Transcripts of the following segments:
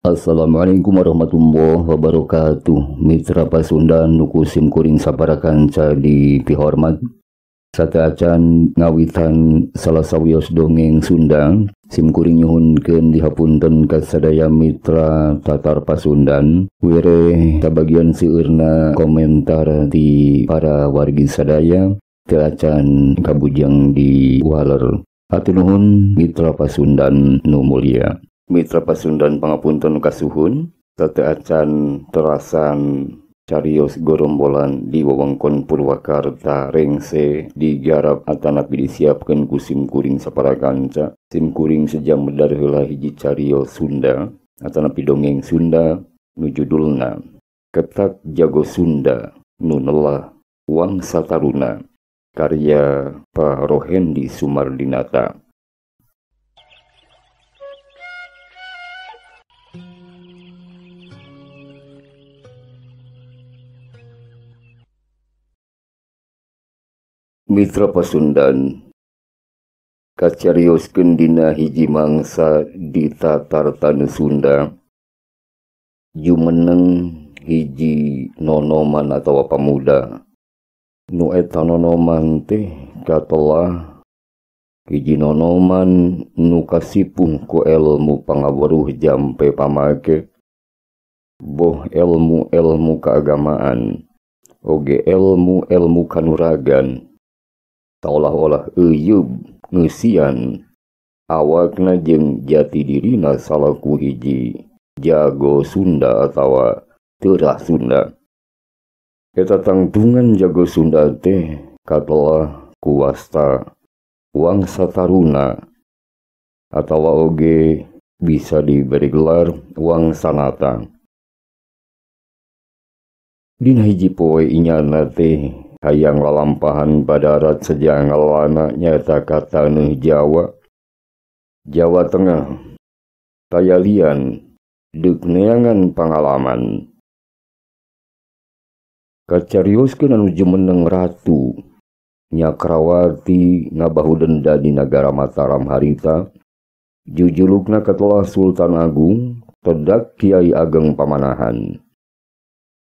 Assalamualaikum warahmatullahi wabarakatuh. Mitra Pasundan nuku simkuring saparakanca di pihormat. Sataacan ngawitan salah sawios dongeng Sunda. Simkuring nyuhunkeun dihapunten kasadaya mitra Tatar Pasundan. Wire kabagian seueurna komentar di para wargi sadaya. Taacan kabujang di waler. Hatur mitra Pasundan nu mulia. Mitra Pasundan pangapunten kasuhun, tateacan terasan carios gorombolan di wewengkon Purwakarta rengse digarap atanapi disiapkeun ku simkuring saparakanca. Simkuring sejam medar heula hiji carios Sunda atanapi dongeng Sunda nu judulna Ketak Jago Sunda nu Nelah Wangsa Taruna karya Pak Rohendi Sumardinata. Mitra Pasundan kacarioskeun dina hiji mangsa di Tatar Taneuh Sunda jumeneng hiji nonoman atawa pamuda nu eta nonoman teh katelah hiji nonoman nu kasipuh ku elmu pangaweruh jampe pamake boh elmu keagamaan oge elmu kanuragan seolah-olah euyeuh ngeusian awakna jeung jati dirina salaku hiji jago Sunda atawa teurah Sunda. Eta tangtungan jago Sunda teh katelah kuwasta wangsa taruna atawa oge bisa diberi gelar wangsanata. Dina hiji poe inyana teh hayang lalampahan badarat sejangalana nyata Taneuh Jawa Tengah tayalian deuk neangan pangalaman kacarioskeun anu jumeneng ratu Nyakrawati ngabahu denda di nagara Mataram harita jujulukna katelah Sultan Agung tedak Kiai Ageng Pamanahan.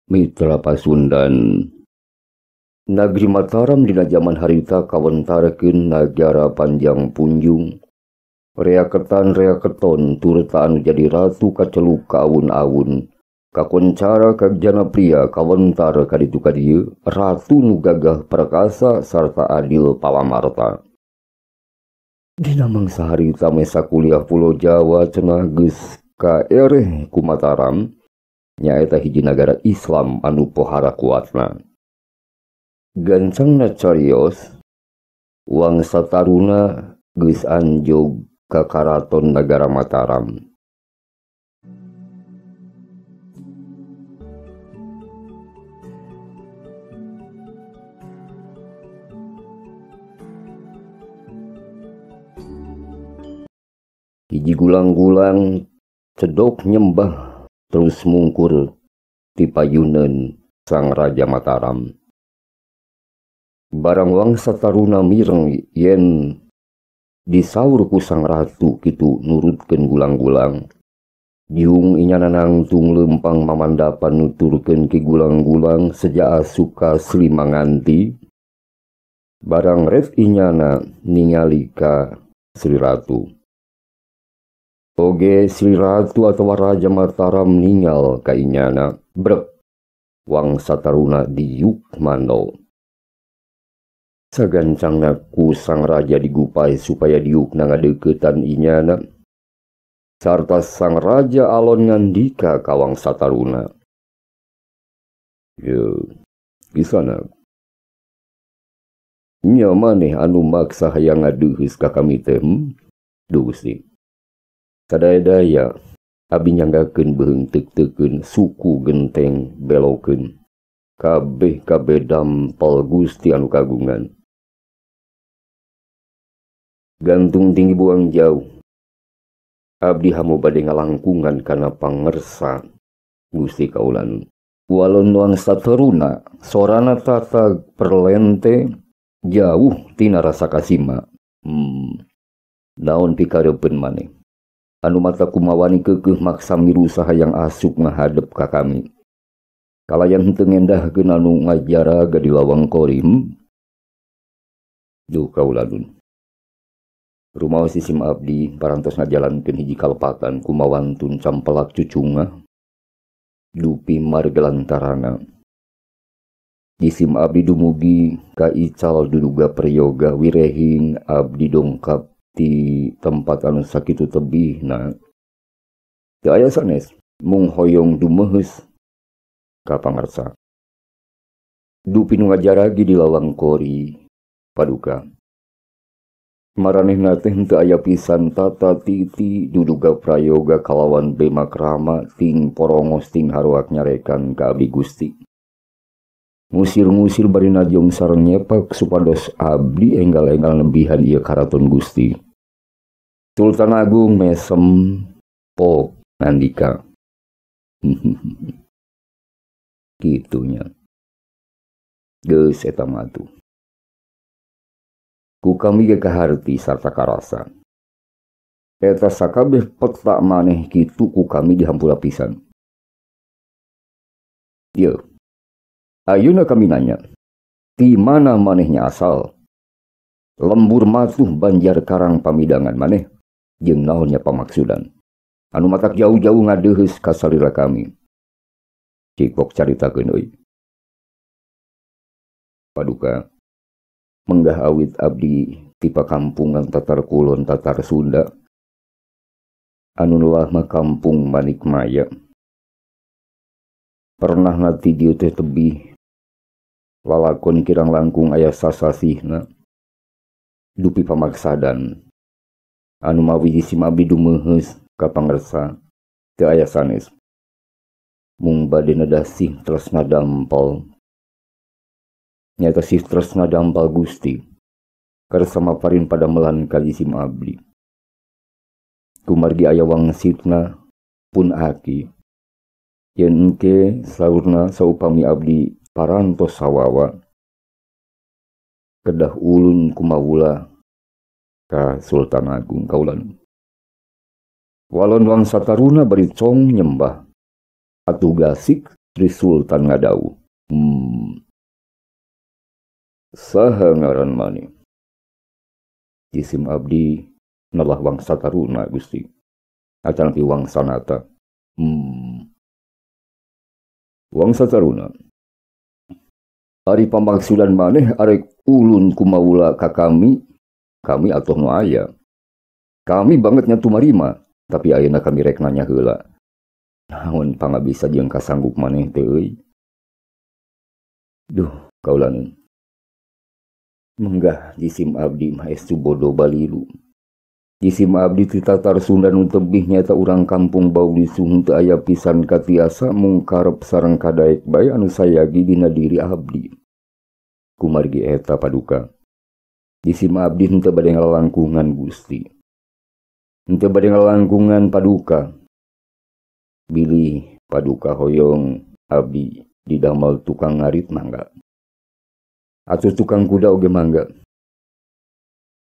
Mitra Pasundan Nagri Mataram dina zaman harita kawentarkeun nagara panjang punjung. Reaketan turta anu jadi ratu kaceluk ka awun-awun. Kakoncara kagjana pria kawentar kaditu kadieu ratu nu gagah perkasa sarta adil palamarta. Dina mangsa harita mesa kuliah Pulau Jawa cenah geus kaereh ku Mataram nyaeta hiji nagara Islam anu pohara kuatna. Gancangna carios wangsa taruna geus anjog ka karaton nagara Mataram. Hiji gulang-gulang cedok nyembah terus mungkur ti payuneun Sang Raja Mataram. Barang wangsa taruna mireng yen disaur ku sang ratu kitu nurutkeun gulang-gulang. Jiung inyana nangtung lempang mamandapan nuturkeun ki gulang-gulang sejak asuka slimanganti. Barang ret inyana ningali ka Sri Ratu. Oge Sri Ratu atawa Raja Mataram ningal ka inyana brek wangsa taruna diuk mano. Sagancangna ku sang raja digupai supaya diukna ngadeuketan inyana. Sarta sang raja alon ngandika ka wangsa taruna. Yo, kisana. Nya maneh anu maksa hayang ngadeuheus ka kami teh? Dusi. Sadaya abi nyanggakeun beung teuk-teukeun suku genteng belokeun. Kabeh dampal Gusti anu kagungan. Gantung tinggi buang jauh. Abdi hamu bade ngalangkungan kana pangersa Gusti kaulan. Walon wangsa taruna sorana tata perlente jauh tina rasa kasima. Naon pikareupeun maneh. anu mata kumawani kekeh maksa miru saha yang asup ngahadep ka kami. Kalayan henteu ngendahkeun anu ngajaraga di lawang korim. Duh kauladun. Rumaos Isim abdi parantos ngajalankeun hiji kalpatan kumawantun campelak cucunga. Dupi margelantarana. Isim abdi dumugi ka ical duduga prayoga wirehing abdi dongkap ti tempat anu sakitu tebihna. Teu aya sanes mung hoyong dumeheus ka pangarsa. Dupi nu ngajaragi di lawang kori paduka. Maranehna teh henteu aya pisan tata titi duduga prayoga kalawan bemakrama ting porongos ting haruak nyarekan ka abdi Gusti. Ngusir-ngusir bari najong sareng nyepak supados abdi enggal-enggal nebihan ieu karaton Gusti. Sultan Agung mesem pok ngandika. Kitunya. Geus eta matu. Ku kami ge kaharti sarta karasa. Eta sakabeh peta maneh kitu ku kami dihampura pisan. Ieu. Ayeuna kami nanya, ti mana manehnya asal? Lembur matuh Banjar Karang pamidangan maneh, jeung naonnya pamaksudan. Anu matak jauh-jauh ngadeuheus ka salira kami. Cikok caritakeun euy. Paduka menggah awit abdi tipe kampungan tatar kulon tatar Sunda anu luah mah kampung Manikmaya. Pernah ngati dieu teh tebih lalakon kirang langkung aya sasasihna dupi pamaksadan anu mawi Isim abdi dumeheus ka pangarsa teu aya sanes mung bade nedasih tresna dampal. Nyata sih tresna dampal Gusti karsa maparin pada melan ka Isim abdi. Kumargi aya wangsitna pun aki yen engke saurna saupami abdi parantos sawawa kedah ulun kumawula ka Sultan Agung kaulan. Walon wangsa taruna bari cong nyembah atuh gasik Tri Sultan ngadawuh. Saha ngaran maneh? Isim abdi nalah wangsa taruna Gusti. Acan pi wangsanata. Wangsa taruna. Ari pamaksudan maneh arek ulun kumawula ka kami atuh nu aya. Kami banget nya tumarima, tapi ayeuna kami rek nanya heula. Naon pangabisa jeung kasanggup maneh teh euy? Duh, kaulan. Menggah Isim abdi mah estu bodo balilu. Isim abdi ti tatar Sunda nu tebih nyata urang kampung Baudisung teu aya pisan katiasa mung karep sareng kadaek bae anu sayagi dina diri abdi. Kumargi eta paduka. Isim abdi henteu bade ngalangkungan Gusti. Henteu bade ngalangkungan paduka. Bilih paduka hoyong abdi didamel tukang ngarit mangga. Atuh tukang kuda oge mangga.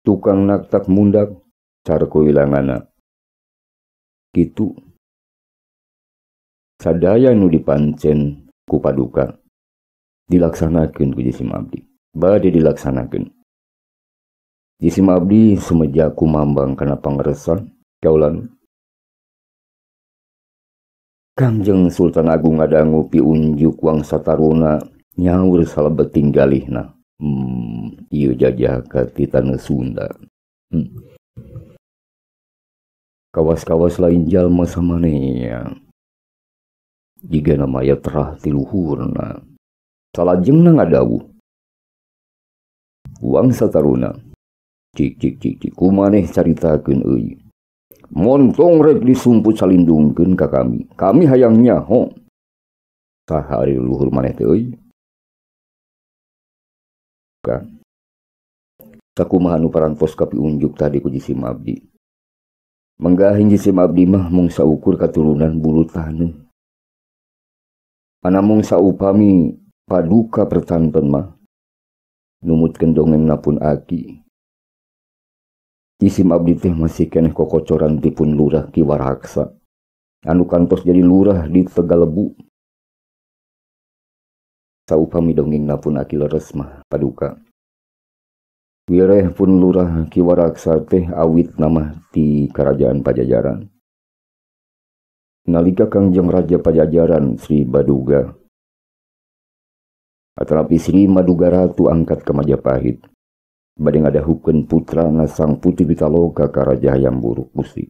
Tukang naktak mundak carko wilangana. Kitu. Sadaya nu dipancen ku paduka dilaksanakeun ku Isim abdi. Bade dilaksanakeun. Isim abdi sumeja kumambang kana pangresa kaulan. Kangjeng Sultan Agung ngadangu piunjuk wangsa taruna nyaur salebet tinggalihna. Ieu jajaka ti taneuh Sunda. Kawas-kawas lain jalma samanea. Jigana maya terah ti luhurna. Salajengna ngadawuh. Wangsa taruna. Cik. Kumaneh caritakeun euy. Montong rek disumput salindungkeun ka kami. Kami hayang nyaho. Saha ari luhur maneh teh euy? Sakumaha nu parantos ka piunjuk tadi ku Isim abdi. Menggah Isim abdi mah mung saukur katurunan bulu taneuh. Ana mung saupami paduka pertanten mah numutkeun dongengna pun aki. Jisim abdi teh masih keneh kokocoran tipun lurah Ki Waraksa anu kantos jadi lurah di Tegalebu. Saupami dongengna pun aki leres mah paduka. Wireh pun lurah Ki Waraksa teh awit nama di Kerajaan Pajajaran. Nalika Kangjeng Raja Pajajaran Sri Baduga Atrapi Sri Maduga Ratu angkat ke Majapahit bade ngadahukeun putrana Sang Putri Pitaloka ka Raja Hayam Buruk Gusti.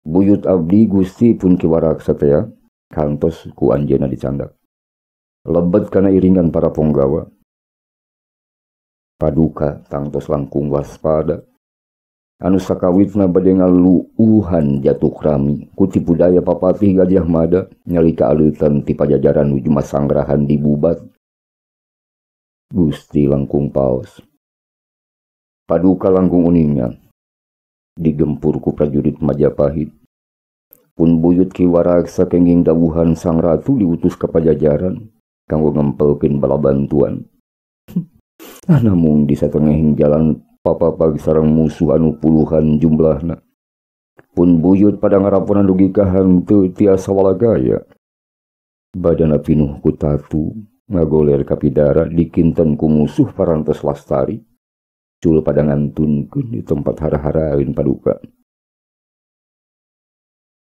Buyut abdi Gusti pun Ki Waraksa teh kantos ku anjeunna dicandak. Lebet kana iringan para punggawa. Paduka tangtos langkung waspada. Anu sakawitna bade ngaluuhan Jatuk Rami ku tipu daya Papatih Gajah Mada nyalika aleutan ti Pajajaran nuju masanggrahan dibubat. Gusti langkung paos. Paduka langkung uningnya digempur ku prajurit Majapahit. Pun buyut Ki Waraksa kenging dawuhan Sang Ratu diutus ke Pajajaran kanggo ngempelkeun bala bantuan. Namun di satengahing jalan papapag sareng musuh anu puluhan jumlahna. Pun buyut pada ngaraponan dugi ka hanteu tiasa walagaya. Badana pinuh ku tatu ngagoler kapidara dikinten ku musuh parantos lastari. Cul pada ngantunkeun di tempat hara-haraeun paduka.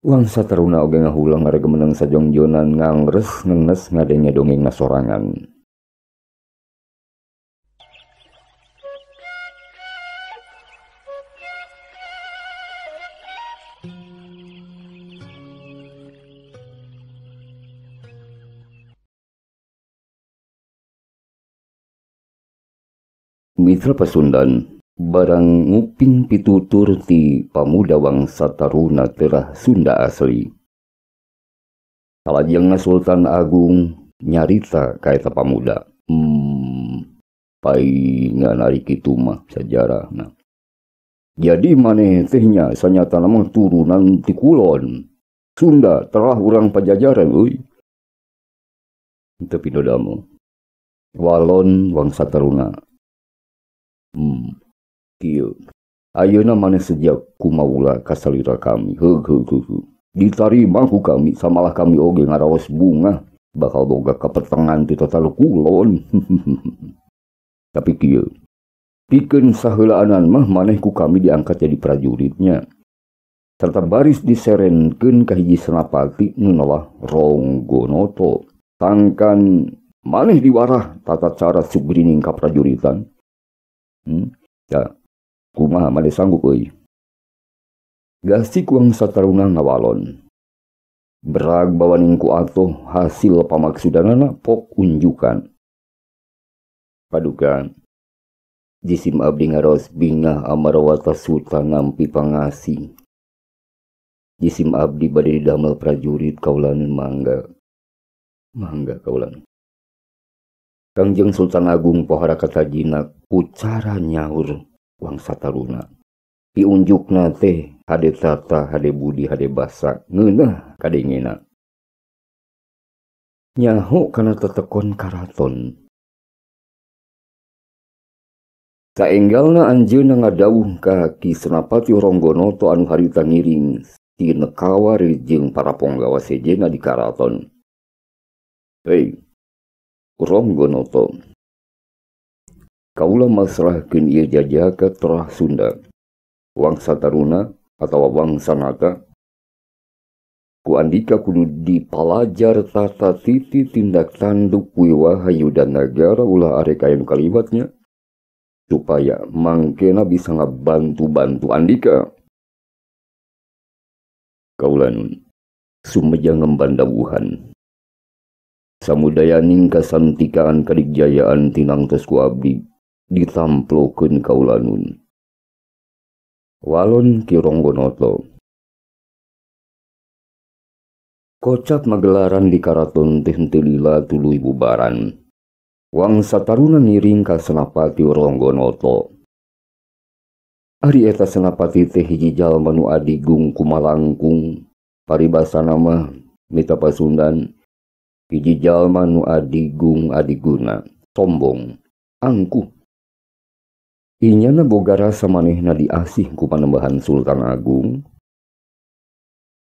Wangsa taruna oge ngahulang ngaregemeneng sajongjonan ngangres ngenes ngadenge dongengna sorangan. Mitra Pasundan barang nguping pitutur ti pamuda wangsa taruna terah Sunda asli. Salajengna Sultan Agung nyarita ka eta pamuda. Paingan ari kitu mah sajarahna. Jadi maneh teh nya sanyatana mah turunan ti kulon. Sunda terah urang Pajajaran euy. Teu pinodamo. Walon wangsa taruna. Kieu. Ayeuna maneh sejak kumaula kasalira kami. Ditarima ku kami samalah kami oge ngaraos bunga bakal boga kapetengan ti total kulon. Tapi kieu. Pikeun saheulaanan mah maneh ku kami diangkat jadi prajuritnya. Serta baris diserenkeun ka hiji senapati nu nalah Ronggonoto. Tangkan maneh diwarah tata cara sugrining kaprajuritan. Ya, kumaha made sanggup euy. Gasi kuang sataruna ngawalon. Berag bawaning ku atoh hasil pamaksudanana pok unjukan. Paduka jisim abdi ngaros bingah amarawata suta nampi pangasi. Jisim abdi bade didamel prajurit kaulaneun mangga. Mangga kaulan. Kangjeng Sultan Agung pohara katajina ucara nyaur wangsa taruna. Piunjukna teh hade tata, hade budi, hade basa, ngeunah kadengena. Nyaho kana tetekon karaton. Saenggalna anjeunna ngadawuh ka Ki Senapati Ronggonoto anu harita ngiring si nekawar jeung para ponggawa sejena di karaton. Hei, Ronggonoto, kaula masrahkeun ieu jajaka terah Sunda, wangsa taruna atawa wangsa naga. Ku andika kudu dipalajar tata titi tindak tanduk wiwahayu dan nagara ulah arek aya nu kalibatnya, supaya mangkena bisa ngabantu-bantu andika. Kaula nun sumeja ngemban dawuhan. Samudayaning kasantikaan kadigjayaan tinangtos ku abdi ditamplokeun kaula nun. Walon Ki Ronggonoto. Kocap magelaran di karaton teh teu lila tuluy bubaran. Wangsa taruna ngiring ka Senapati Ronggonoto. Ari eta senapati teh hiji jalma nu adigung kumalangkung, paribasana mah mita Pasundan. Hiji jalma nu adigung adiguna, sombong, angkuh. Inyana boga rasa manehna diasih ku Panembahan Sultan Agung.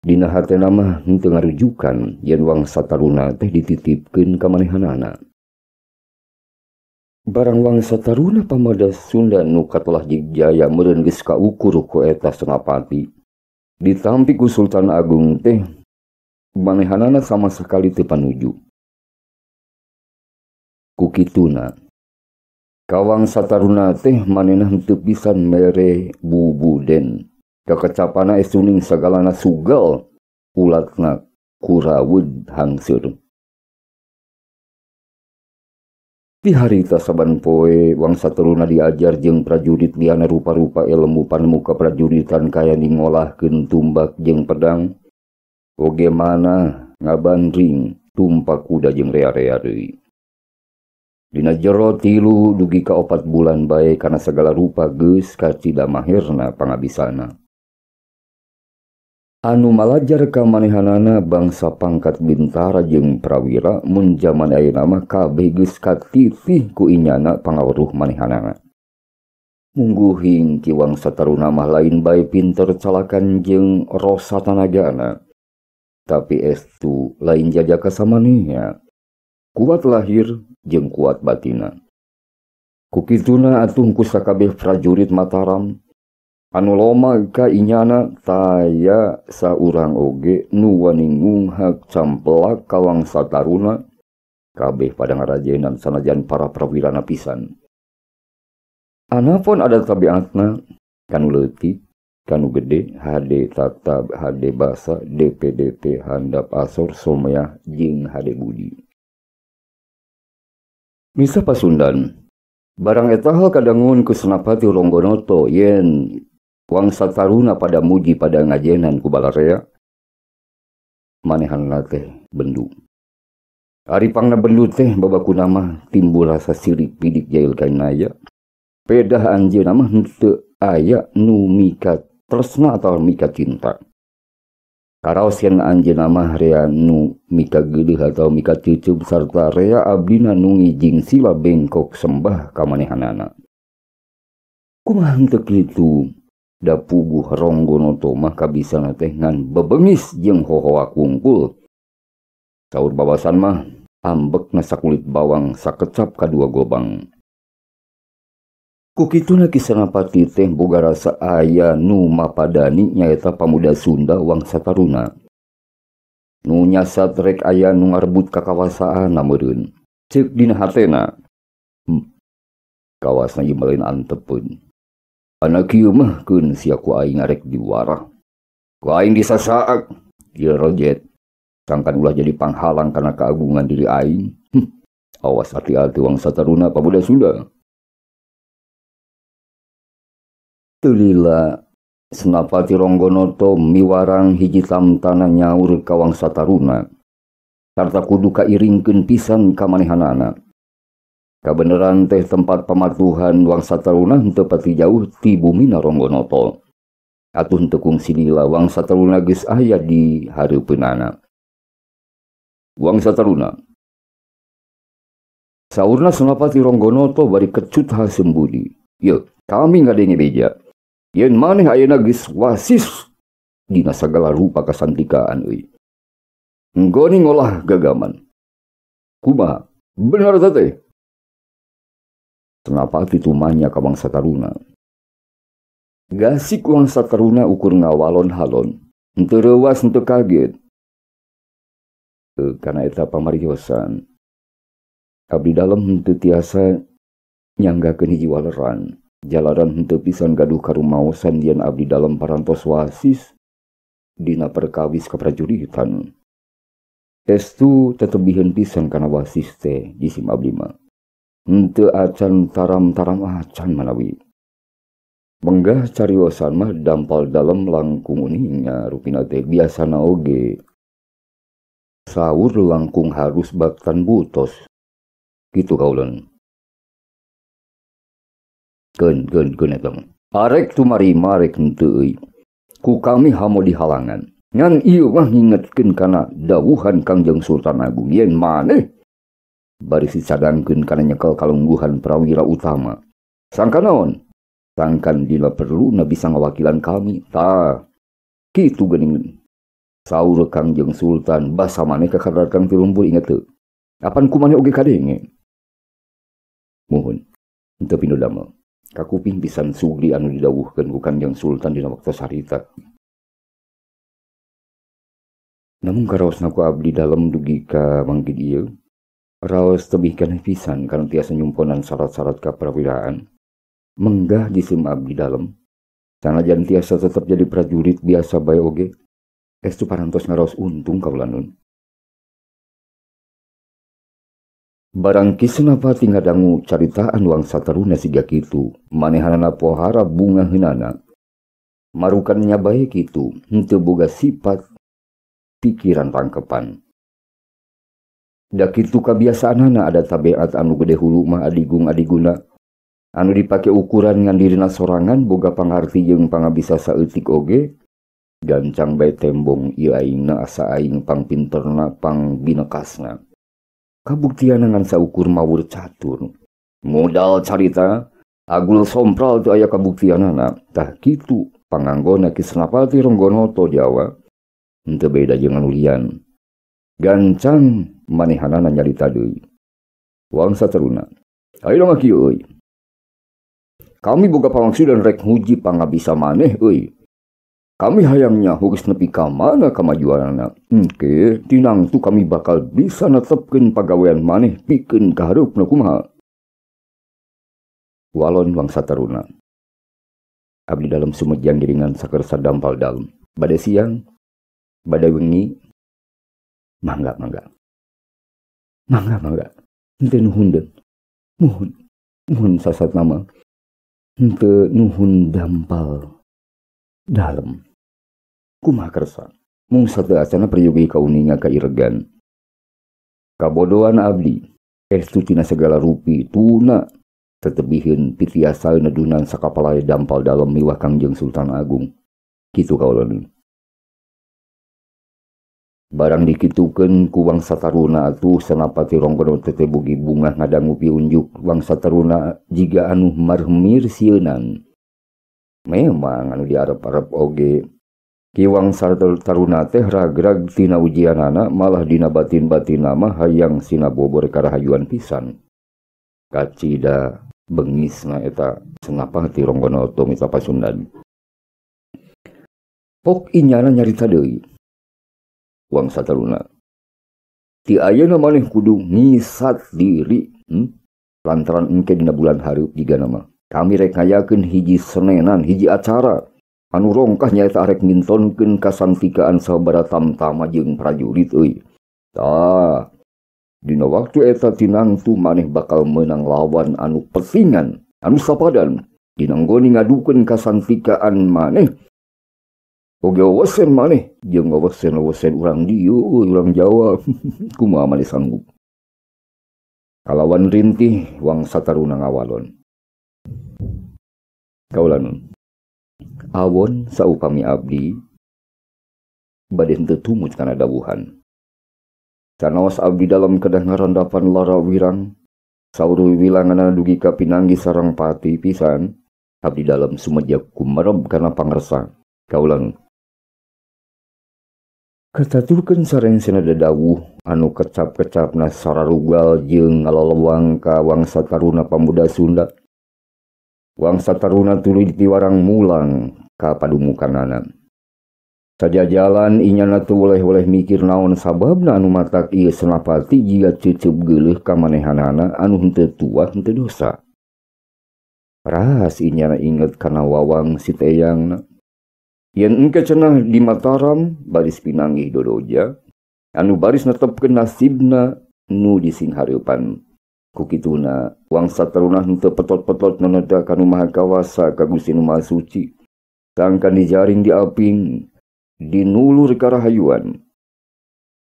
Dina hatena mah henteu ngarujukan yen wangsa taruna teh dititipkeun ka manehanana. Barang wangsa taruna pamada Sunda nu katelah Jigjaya meureun geus kaukur ku eta Senapati. Ditampi ku Sultan Agung teh manehanana sama sekali teu panuju. Kukituna kawang sataruna teh manehna henteu pisan mere bubuden kakecapana esuning sagalana sugal ulatna kurawud hangseur. Di harita saban poe wangsa taruna diajar jeung prajurit liana rupa-rupa ilmu panemu kaprajuritan kaya dingolahkeun tumbak jeung pedang oge mana ngabandring tumpak kuda jeung rea-rea deui. Dina jero 3 dugi ka 4 bulan bae kana segala rupa geus kacida mahirna pangabisana. Anu malajar ka manehanana bangsa pangkat bintara jeung prawira mun jaman ayeuna mah kabeh geus katitih ku inyana pangaweruh manehanana. Mungguhing ki wangsa taruna mah lain bae pinter calakan jeung rosa tanagana. Tapi estu lain jajaka samanehnya. Kuat lahir jeung kuat batina. Kukituna atuh ku sakabeh prajurit Mataram anu loma ka inyana taya saurang oge nu wani ngunghak campelak ka wangsa taruna kabeh pada ngarajenan sanajan para prawirana pisan. Anapun ada tabiatna kanu leutik, kanu gede, hade tatab, hade basa, DPDP, handap asor, someah, jeung hade budi. Misa Pasundan, barang eta hal kadangun ku Senapati Ronggonoto yen wangsa taruna pada muji pada ngajenan ku balarea, manehanna teh bendu. Ari pangna bendu teh babakuna mah timbul rasa sirik pidik jail kainaya. Pedah anjeunna mah henteu aya nu mika tresna atau mika cinta. Karaos yen anjeunna mah rea nu mika geuleuh atau mika teuceub sarta rea abdina nu ngijing sila bengkok sembah ka manehanana. Kumaha henteu kitu da puguh Ronggonoto mah kabisana teh ngan bebengis jeung hohoak wungkul. Saur babasan mah ambekna sakulit bawang sakecap kadua gobang. Kukituna ki Senapati teh boga rasa aya nu mapadani nyaeta pamuda Sunda wangsa taruna. Nu nyasat rek aya nu ngarebut kakawasaanna meureun. Ceuk dina hatena. Kawasna ieu meureun antepeun. Anak kieu mah keun sia ku aing arek diwarah. Ku aing disasaak ieu rojet. Sangkan ulah jadi panghalang kana keagungan diri aing. Awas hati-hati wangsa taruna pamuda Sunda. Tulila Senapati Ronggonoto miwarang hiji tamtana nyaur ka wangsa taruna sarta kudu kairingkeun pisan ka manehanana. Kabeneran teh tempat pamatuhan wangsa taruna henteu pati jauh ti bumina Ronggonoto. Atuh henteu kungsi lila wangsa taruna geus aya di hareupeunana. Wangsa taruna saurna Senapati Ronggonoto bari kecut hasem budi. Yeuh, kami ngadenge beja. Yen maneh ayeuna geus wasis dina sagala rupa kasantikaan euy. Enggoni ngolah gagaman. Kumaha? Bener teh. Senapati tumanya ka bangsa taruna. Gasik wangsa taruna ukur ngawalon-halon. Henteu reuwas henteu kaget. Kana eta pamariosan. Abdi dalem henteu tiasa nyanggakeun hiji waleran. Jalaran henteu pisan gaduh karumaosan yen abdi dalem parantos wasis dina perkawis kaprajuritan. Estu tetebihun pisan kana wasis teh jisim abdi mah. Henteu acan taram-taram acan manawi. Menggah cariosan mah dampal dalem langkung uningnya rupina teh biasana oge. Saur langkung harus baktan butos. Gitu kauleun. Keun eta mah. Arek tumarima rek henteu euy. Ku kami hamo di halangan. Ngan ieu mah ngingetkeun kana dawuhan Kangjeng Sultan Agung yen maneh bari sicadangkeun kana nyekel kalungguhan prawira utama. Sangka naon? Sangkan dina perlu na bisa ngawakilan kami. Tah, kitu geuning. Saur Kangjeng Sultan basa maneh ka Kang Tilumpul inget teu. Apan kumaneh oge kadenge. Muhun, henteu pinu damel. Kakuping pisan sugri anu didawuhkeun ku Kangjeng Sultan dina waktu sarita. Namun karaosna ku abdi dalem dugi ka mangkid ieu, raos tebih keneh pisan kana tiasa nyumponan syarat-syarat kaprawiraan. Menggah jisim abdi dalem, sanajan tiasa tetep jadi prajurit biasa bae oge. Estu parantos ngaraos untung kaulanun. Barang kisna pati ngadangu caritaan wangsa taruna siga kitu, manehanana pohara bunga heunana. Marukannya bae kitu, henteu boga sifat pikiran rangkepan. Da kitu kabiasaanana ada tabeat anu gede hulu mah adigung-adiguna. Anu dipake ukuran ngan dirina sorangan boga pangarti jeung pangabisa saeutik oge. Gancang bae tembong ieu aingna asa aing pangpinterna pangbinekasna. Kabuktian ngan saukur mawur catur. Modal carita agul sompral teu aya kabuktianana. Tah kitu panganggona Ki Senapati Ronggonoto Jawa. Henteu beda jeung anu lian. Gancang manehanana nyarita deui. Wangsa taruna. Ayeuna mah kieu euy. Kami boga pamaksud dan rek nguji pangabisa maneh euy. Kami hayangnya geus nepi ka mana kamajuanna. Engke tinangtu kami bakal bisa netepkeun pagawean maneh pikeun kahareupna kumaha. Walon wangsa taruna. Abdi dalem sumejang giringan sakersa dampal dalem. Bade siang, bade wengi, mangga. Henteu nuhun deun. Muhun sasat nama. Henteu nuhun dampal dalem. Kumaha kersa. Mung sateu acana priyogi kauninga kairegan. Kabodohan abdi. Estu tina segala rupi tuna. Tetebihun pitiasaeun nedunan sakapalae dampal dalem miwah Kangjeng Sultan Agung. Kitu kaulana. Barang dikitukeun ku wangsa taruna atuh Senapati Ronggonoto teh bogi bunga ngadangu piunjuk wangsa taruna jiga anu marmir sieunan. Memang anu diarep-arep oge ki wangsa taruna teh ragrag tina ujianana malah dina batin-batinna mah hayang sinabobor karahayuan pisan. Kacida bengisna eta Senapati Ronggonoto mita Pasundan. Pok inyana nyarita deui. Wangsa taruna. Ti ayeuna maneh kudu ngisat diri. Lantaran engke dina bulan hareup jiga nama. Kami rek ngayakeun hiji senenan, hiji acara. Anu rongkah nyaeta arek ngintonkeun kasantikaan sababaraha tamtama jeung prajurit euy. Tah, dina waktu eta tinangtu maneh bakal meunang lawan anu pesingan, anu sapadan. Dina nggoni ngadukeun kasantikaan maneh. Oge wesen maneh jeung wesen urang dieu urang Jawa. Kumaha maneh sanggup. Kalawan rintih wangsa taruna ngawalon. Kaulanun. Awon saupami abdi bade henteu tumut kana dawuhan. Canaos abdi dalam kedah ngarandapan lara wirang saur wilanganna dugi ka pinanggi sareng pati pisan abdi dalam sumeja kumereb kana pangresa. Kaulanun. Kataturkeun sarengsena dadawuh anu kecap-kecapna sararugal jeung ngalolowang ka wangsa taruna pamuda Sunda. Wangsa taruna tuluy ditiwarang mulang ka padumukanana. Sajajalan inyana teu oleh mikir naon sababna anu matak ieu Senapati jiga ceuceup geuleuh ka manehanana anu henteu tuah henteu dosa. Ras inyana inget kana wawang si teyangna. Yen engke cenah di Mataram baris pinanggih dodoja anu baris netepkeun nasibna nu di singhareupan. Kukituna wangsa taruna henteu petot-petot naneda kanu maha kawasa ka Gusti Nu Maha Suci. Sangkan dijaring di aping dinulur karahayuan.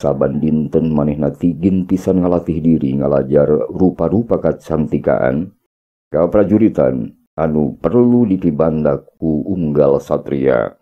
Saban dinten manehna tigin pisan ngalatih diri ngalajar rupa-rupa kacantikaan ka prajuritan anu perlu dipibanda ku unggal satria.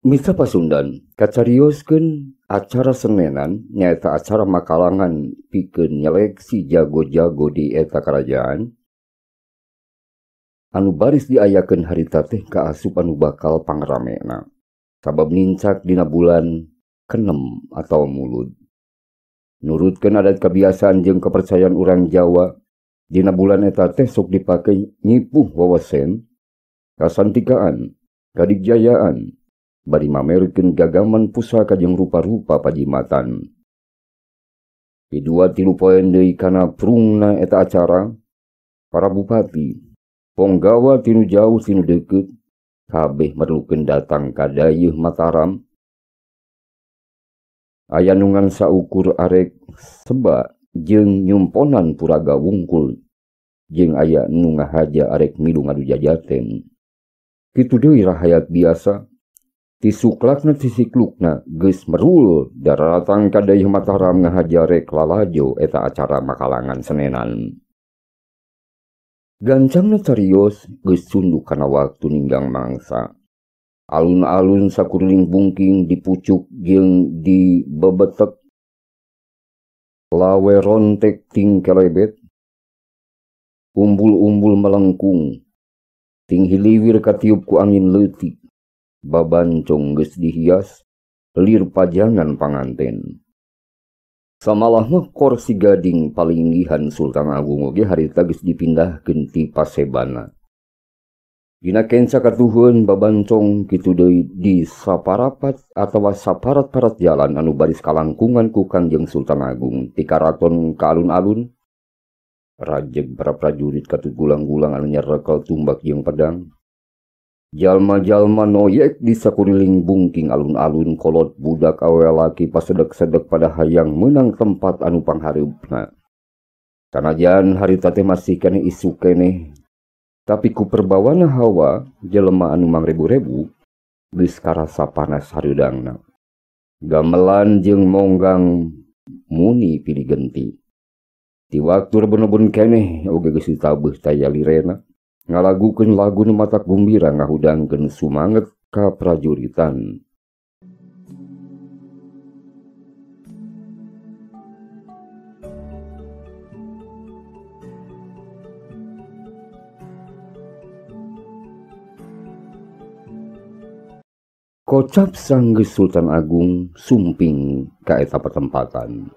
Mitra Pasundan kacarioskeun acara senenan nyaeta acara makalangan pikeun nyeleksi jago-jago di eta kerajaan anu baris diayakeun harita teh ka asup anu bakal pangramena sabab nincak dina bulan kenem atau mulud. Nurutkeun adat kebiasaan jeung kepercayaan urang Jawa dina bulan eta teh sok dipake nyipuh wawasen kasantikaan kadigjayaan bari mamerkeun gagaman pusaka jeung rupa-rupa pajimatan. Di 2-3 poen deui kana prungna eta acara para bupati ponggawa tinu jauh tinu deukeut kabeh merlukeun datang ka dayeuh Mataram. Aya nungan saukur arek seba jeung nyumponan puraga wungkul jeung aya nu ngahaja arek milu ngadu jajaten. Kitu deui rahayat biasa ti suklakna ti siklukna geus merul daratang ka dayeuh Mataram ngahaja arek lalajo eta acara makalangan senenan. Gancangna carios geus sunduk kana waktu ninggang mangsa. Alun-alun sakuriling bungking dipucuk jeung dibebetek. Lawe rontek ting kelebet. Umbul-umbul melengkung. Ting hiliwir katiup ku angin leutik. Babancong geus dihias. Lir pajangan panganten. Samalah mah kursi gading palinggihan Sultan Agung oge harita geus dipindahkeun ti pasebana. Dina kenca katuhun babancong kitu deui di saparapat atawa saparat-parat jalan anu baris kalangkungan ku Kangjeng Sultan Agung ti karaton ka alun-alun. Rajeg para prajurit katugulang-gulang anu nyerekel tumbak jeung pedang. Jalma-jalma noyek di sakuriling bungking alun-alun kolot budak awe laki pasedek-sedek pada hayang menang tempat anu panghareupna. Sanajan harita teh masih keneh isu keneh. Tapi ku perbawana hawa jelema anu mangrebu-rebu geus karasa panas hareudangna. Gamelan jeung monggang muni pilih genti. Ti waktu rebun-rebun keneh oge geus ditabeuh tayalirena ngalagukeun lagu nu matak gumbira ngahudangkeun sumanget ka prajuritan. Kocap sanggeus Sultan Agung sumping ka eta patempatan.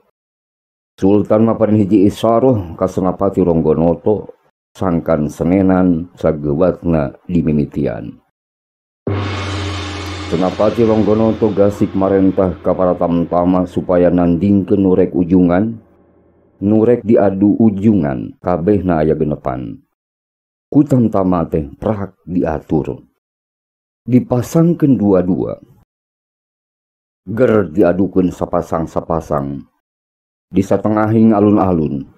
Sultan maparin hiji isaroh ka Senapati Ronggonoto sangkan senenan sageuwatna dimimitian. Senapati Ronggonoto gasik marentah ka para tamtama supaya nandingkeun nurek ujungan, nurek diadu ujungan kabehna aya genepan. Ku tamtama teh prak diatur. Dipasangkeun dua-dua. Ger diadukeun sapasang-sapasang. Di satengahing alun-alun.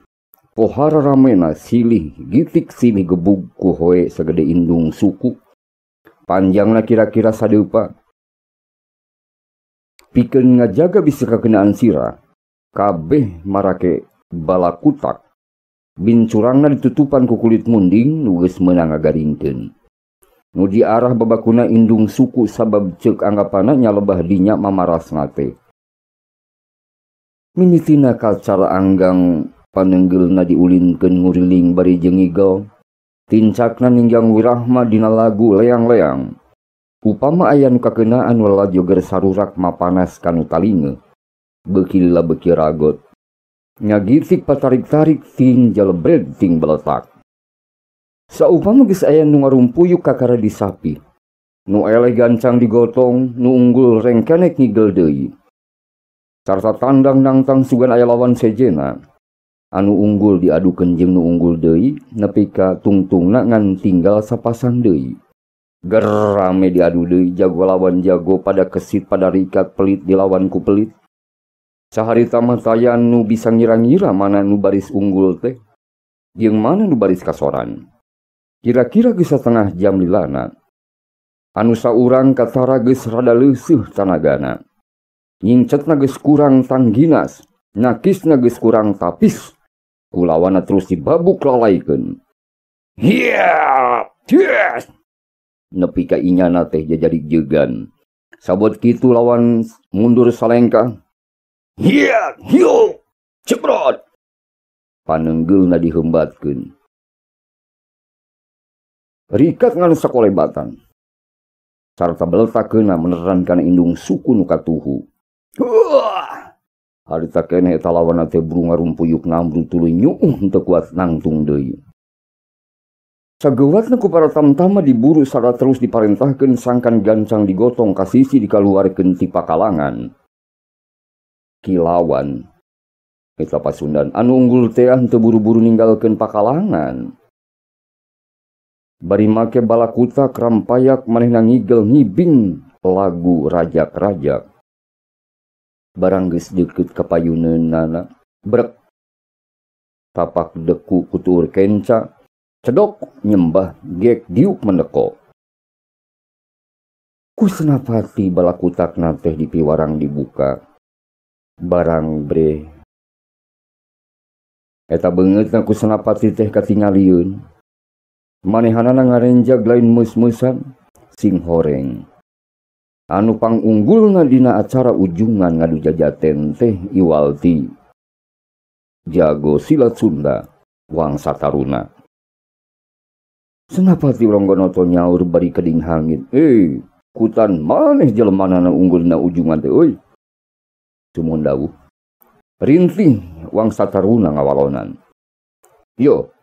Pohara ramena silih gitik silih gebug ku hoe sagede indung suku. Panjangna kira-kira sadeupa. Pikeun ngajaga bisa kakenaan sira. Kabeh marake balakutak. Bincurangna ditutupan ku kulit munding nu geus meunang ngagaringkeun. Nu di arah babakuna indung suku sabab ceuk anggapana nyalebah dinya mamarasna teh. Mimitina kacara anggang panenggelna diulinkeun nguriling bari jengigel. Tincakna ninggang wirahma dina lagu leang-leang. Upama aya nu kakeunaan lalajo ger sarurak mapanas kanu talinge. Beuki lila beuki ragot. Ngagitik patarik-tarik ting jalebred ting beletak. Saupama geus aya nu ngarumpuyuk kakara di sapi. Nu eleh gancang digotong, nu unggul rengkenek ngigel deui. Sarta tandang nangtang sugan aya lawan sejena. Anu unggul diadukeun jeung nu unggul deui nepi ka tungtungna ngan tinggal sapasang deui. Ger rame diadu deui jago lawan jago pada kesit pada rikat pelit dilawan ku pelit. Saharita mah taya nu bisa ngira-ngira mana nu baris unggul teh jeung mana nu baris kasoran. Kira-kira geus satengah jam lilana. Anu saurang katara geus rada leuseuh tanagana. Nyingcetna geus kurang tangginas, nakisna geus kurang tapis. Kulawana terus dibabuk lalaikeun. Hiya! Yes! Nepi ka inyana teh jadi jegan. Sabot kitu lawan mundur salengkah. Hiya, hiyo, ceprot. Panenggeulna dihembatkeun. Rikat ngan sakolebatan. Sarta beletakeunna menerankan indung suku nu katuhu. Harita keneh eta lawanna teh brunga rumpuyuk nambru tuluy nyuuh teu kuat nangtung deui. Sageuwatna ku para tamtama diburu sarta terus diparentahkeun sangkan gancang digotong ka sisi dikaluarkeun ti pakalangan. Kilawan eta Pasundan anu unggul teh teu buru-buru ninggalkeun pakalangan. Bari make balakuta krampayak manehna ngigel ngibing lagu rajak-rajak. Barang geus deukeut ka payuneunana, brek. Tapak deku kutur kenca, cedok nyembah gek diuk mendeko. Ku senapati balakutakna teh di piwarang dibuka. Barang bre. Eta beungeutna ku senapati teh katingalieun. Manehanana ngarenjag lain meus-meusan sing horeng. Anu pangunggulna dina acara ujungan ngadu jajaten teh iwalti jago silat Sunda Wangsa Taruna. Senapati Ronggonoto nyaur bari keding hangit, kutan maneh jelemanana unggulna ujungan teh euy. Cumun dawuh. Rintih Wangsa Taruna ngawalonan. Yo.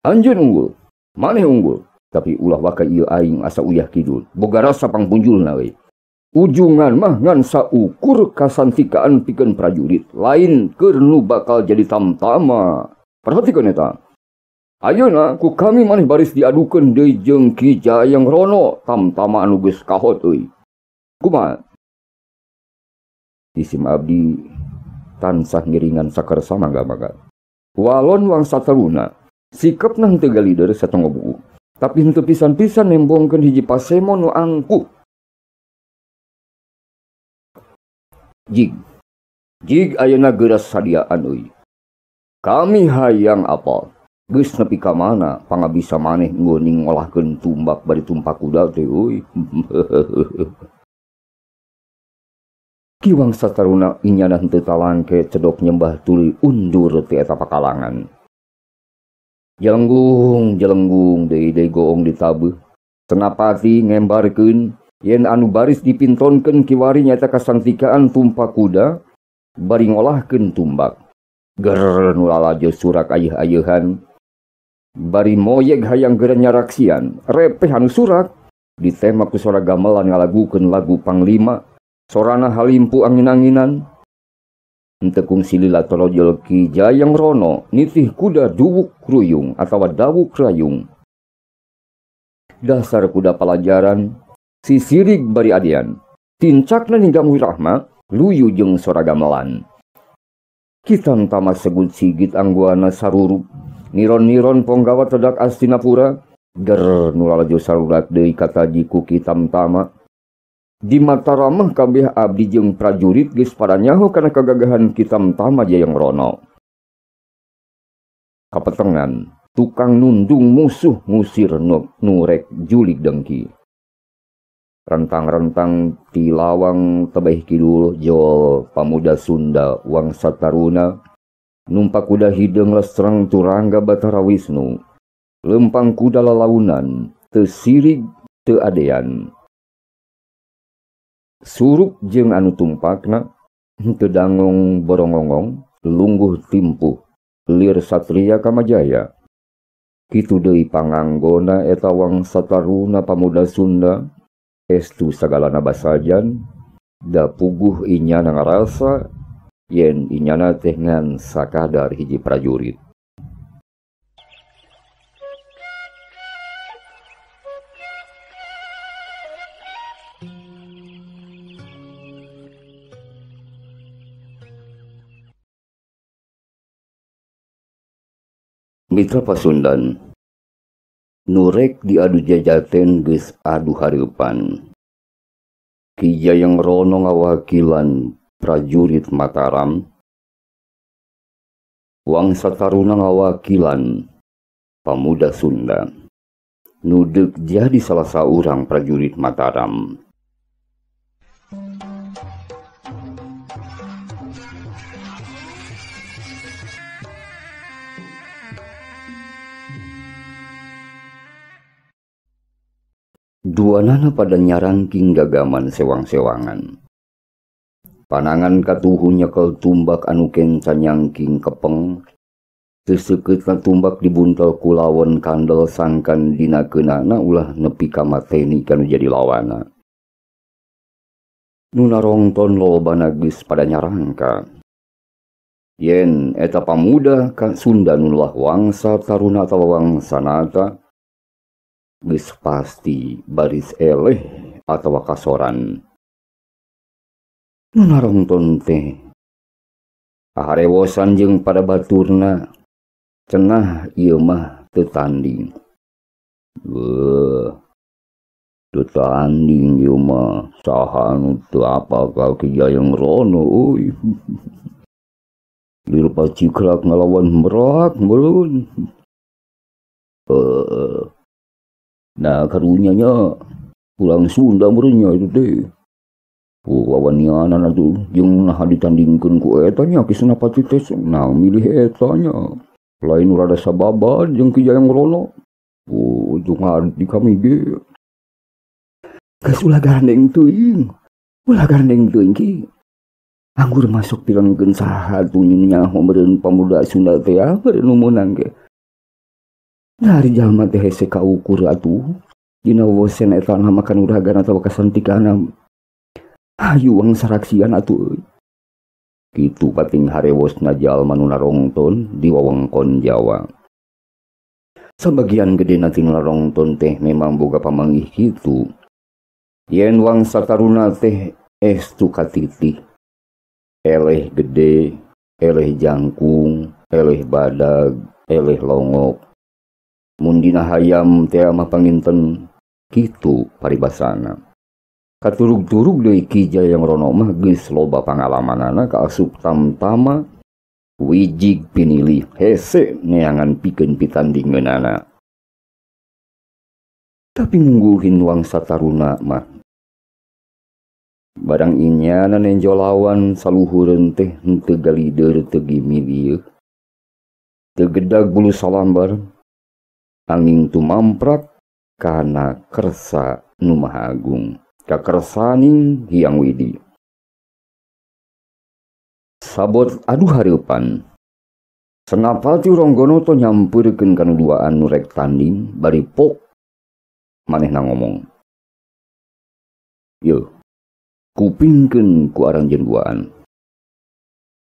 Anjeun unggul, maneh unggul. Tapi ulah waka ieu aing asa uyah kidul. Boga rasa pangpunjulna we. Ujungan mah ngan saukur kasantikaan pikeun prajurit. Lain keur nu bakal jadi tamtama. Perhatikeun eta. Ayeuna ku kami maneh baris diadukeun deui jeung Ki Jayang Rono tamtama anu geus kahot euy. Kumaha? Isim abdi tansah ngiringan sakersa mangga-mangga. Walon Wangsa Taruna sikepna henteu galider satongo buuk. Tapi henteu pisan-pisan nembongkeun hiji pasemo nu angkuh. Jig ayeuna geuras sadiaan euy. Kami hayang apal. Geus nepi ka mana pangabisa maneh ngeuning ngolahkeun tumbak bari tumpak kuda teh euy. Ki Wangsa Taruna inyana henteu talangke cedok nyembah tuluy undur ti eta pakalangan. Jelenggung deui goong ditabeuh. Senapati ngembarkeun yen anu baris dipintonkeun kiwari nyaeta kasantikaan tumpak kuda bari ngolahkeun tumbak. Ger nu lalajo surak ayeuh-ayeuhan. Bari moyeg hayang geureun nyaraksian, repeh anu surak ditema ku sora gamelan ngalagukeun lagu Panglima. Sorana halimpu angin-anginan. Henteu kungsi lila torojol Ki Jayang Rono nitih kuda duwuk kruyung atawa dawuk rayung. Dasar kuda pelajaran sisirig bari adian. Tincakna ninggam wirahma luyu jeung sora gamelan. Kitam tama segut sigit angguana sarurup. Niron-niron ponggawa tedak Astinapura. Ger nu lalajo sarurak deui kataji ku kitam tama. Di Mataramah kabeh abdi jeung prajurit geus pada nyaho kana kagagahan kitam tama Jayang Rono. Kapetengan tukang nundung musuh ngusir nurek julig dengki. Rentang-rentang ti lawang tebeh kidul jol pamuda Sunda Wangsa Taruna. Numpak kuda hideung lesreng Turangga Batara Wisnu. Lempang kuda lalaunan teu sirig teu adean. Surup jeung anu tumpakna henteu dangong borongongong lungguh timpuh lir satria kamajaya. Kitu deui panganggona eta Wangsa Taruna pamuda Sunda estu sagalana basajan da puguh inyana ngarasa yen inyana teh ngan sakadar hiji prajurit. Mitra Pasundan, nurek diadu jajaten geus adu hareupan. Ki Jayang Rono ngawakilan prajurit Mataram. Wangsa Taruna ngawakilan pamuda Sunda. Nudek jadi salah saurang prajurit Mataram. Duanana pada nyarangking gagaman sewang-sewangan. Panangan katuhu nyekel tumbak anu kencan nyangking kepeng. Seseukeutna tumbak dibuntel kulawon kandel sangkan dina keunana ulah nepi ka mateni kanu jadi lawana. Nu narongton lobana geus pada nyarangka. Yen eta pamuda ka Sunda nu lah wangsa taruna atawa wangsanata geus pasti baris eleh atawa kasoran. Nu narongton teh aharewosan jeung pada baturna cenah ieu mah teu tanding. Teu tanding ieu mah saha nu teu apa ka Ki Jayang Rono euy. Lir pacikrak ngalawan merak meureun. Nah karunyanya pulang Sunda meureunnya itu teh. Wawanianan atuh jeung naha ditandingkeun ku eta nya kisna pati teh nah milih eta nya. Lain rada sababan jeung Ki Jayang Rono. Jeung di kami ge. Geus ulah gandeng teuing. Ulah gandeng teuing Ki. Anggur masuk pilengkeun saha atuh nyaho meureun pamuda Sunda teh beureun nu meunang ge. Dari jalma teh hese kaukur atuh dina wosen eta makan uragan atawa kasantikana ayu wang saraksian atuh. Kitu pating harewosna jalma nu narongton di wewengkon Jawa. Sabagian gede nanti narongton teh memang boga pamanggih kitu. Yen wangsa taruna teh estu katitih. Eleh gede, eleh jangkung, eleh badag, eleh longok. Mundina hayam teh mah panginten kitu paribasana. Katurug-turug deui Ki Jayang Rono mah geus loba pangalamanana kaasup tamtama wijig pinilih hese neangan pikeun pitandingeunana. Tapi mungguhin wangsa taruna mah barang inyana nenjolawan saluhureun teh henteu galideur teu gimilieu. Teu gedag bulu salambar anging tumamprak kana kersa nu maha agung kakersaning Hyang Widi. Sabot adu hareupan Senapati Ronggonoto nyampeurkeun kana duaan nu rek tanding bari pok manehna ngomong. Yeuh kupingkeun ku aran jenduaan.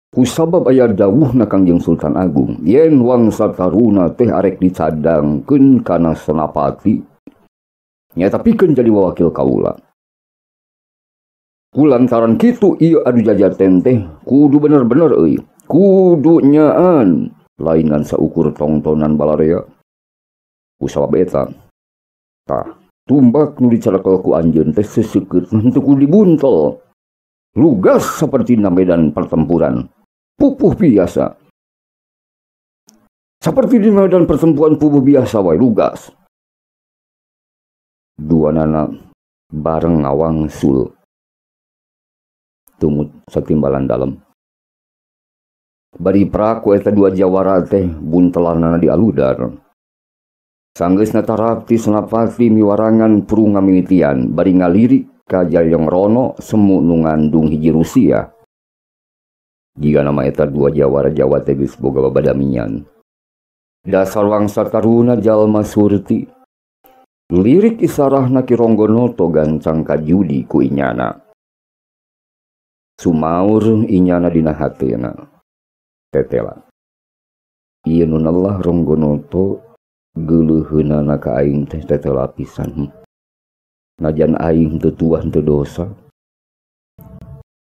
Kusabab aya dawuhna Kangjeng Sultan Agung, yen wangsa taruna teh arek dicadangkeun kana senapati, nyata pikeun jadi wawakil kaula. Kulantaran kitu ieu adu jajaten teh kudu bener-bener euy, kudu nyaan, lainan saukur tongtonan balarea. Kusabab eta, tah tumbak nu dicarakel ku anjeun teh seseukeutna teu kudu dibuntel. Lugas saperti na medan pertempuran. Pupuh biasa. Seperti di medan pertempuran pupuh biasa wae lugas. Duanana bareng ngawangsul. Tumut satimbalan dalem. Bari praku eta dua jawara teh buntelanana di aludar. Sanggeusna tarapti Senapati miwarangan puru ngamimitian bari ngalirik ka Jayang Rono semu nu ngandung hiji Rusia. Jika nama eta dua jawara Jawa teh geus boga babadamian. Dasar wangsa taruna jalma surti. Lirik isarahna Ki Ronggonoto gancang kajudi ku inyana. Sumaur inyana dina hatena. Tetela. Ieu nu nallah Ronggonoto geuleuheunana ka aing teh tetela pisan. Najan aing teu tuah teu dosa.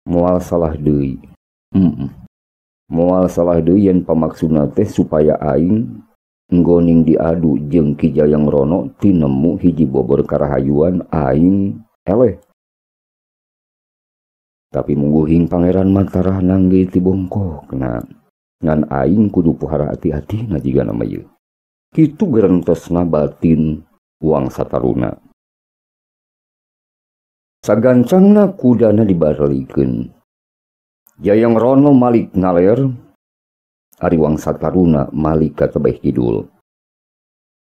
Moal salah deui. Moal salah deui yen pamaksudna teh supaya aing nggoning diadu jeung Ki Jayang Rono tinemu hiji bobor karahayuan aing eleh. Tapi mungguhing Pangeran Mataram nangge ti bongkokna ngan aing kudu pohara hati-hati ngajiga nama ieu. Kitu gerentosna batin wangsa taruna. Sagancangna kudana dibarelikeun. Jayang Rono malik ngaler, ari Wangsa Taruna malik ka tebeh kidul.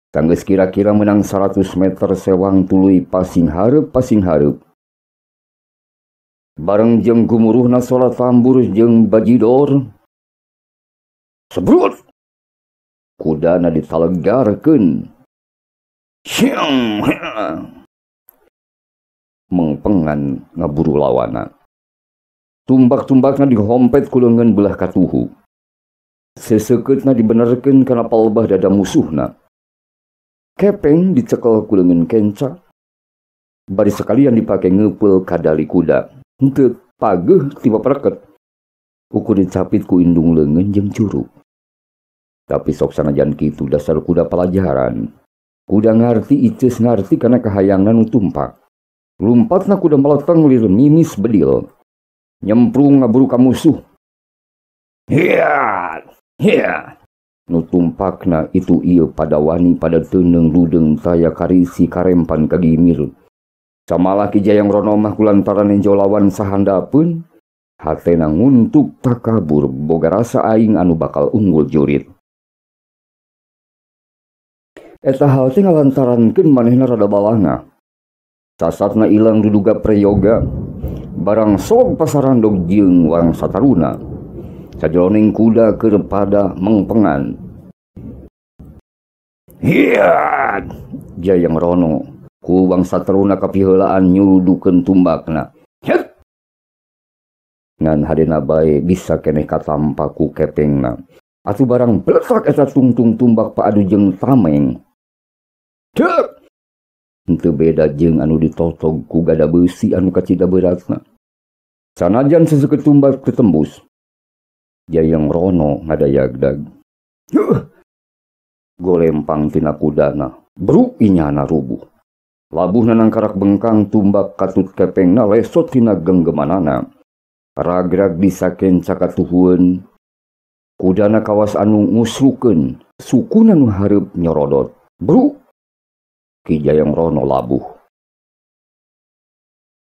Tanggeus kira-kira menang 100 meter sewang tuluy pasing hareup. Bareng jeung gumuruhna sola tambur jeung bajidor. Sebrut! Kudana ditalegarkeun. Syang! Mengpengan ngaburu lawana. Tumbak-tumbakna dihompet ku leungeun belah katuhu. Seseukeutna dibenerkeun kana palebah dada musuhna. Kepeng dicekel ku leungeun kenca. Bari sekalian dipake ngeupeul kadali kuda. Henteu pageuh tiba pereket. Ukur dicapit ku indung leungeun jeung curug. Tapi sok sanajan kitu dasar kuda pelajaran. Kuda ngarti iceus ngarti kana kahayangna nu tumpak. Lumpatna kuda meleteng lir mimis bedil. Nyemprung ngaburu ka musuh. Hiat! Nu tumpakna itu ieu padawani pada teuneng ludeng taya karisi karempan kagimir. Samalah Ki Jayang Rono mah kulantaran enjo lawan sahandapeun, hatena nguntuk takabur boga rasa aing anu bakal unggul jurit. Eta hal teh ngalantarankeun manehna rada balanga. Sasatna ilang duduga prayoga. Barang sok pasarandog jeung Wangsa Taruna. Sajroning kuda keur pada mengpengan. Hiat! Jayang Rono ku Wangsa Taruna kapiheulaan nyurudukeun tumbakna. Het! Ngan hadena bae bisa keneh katampa ku kepengna. Atuh barang bletak eta tungtung tumbak paadu jeung tameng. Dek! Henteu beda jeung anu ditotog ku gada beusi anu kacida beratna. Sanajan seseukeut tumbak ketembus. Jayang Rono ngadayagdag. Golempang tina kudana. Bruk inyana rubuh. Labuhna nangkarak bengkang tumbak katut kepengna lesot tina genggemanana. Ragrag disaken cakatuhueun. Kudana kawas anu ngusrukeun. Sukuna nu hareup nyorodot. Bruk! Ki Jayang Rono labuh.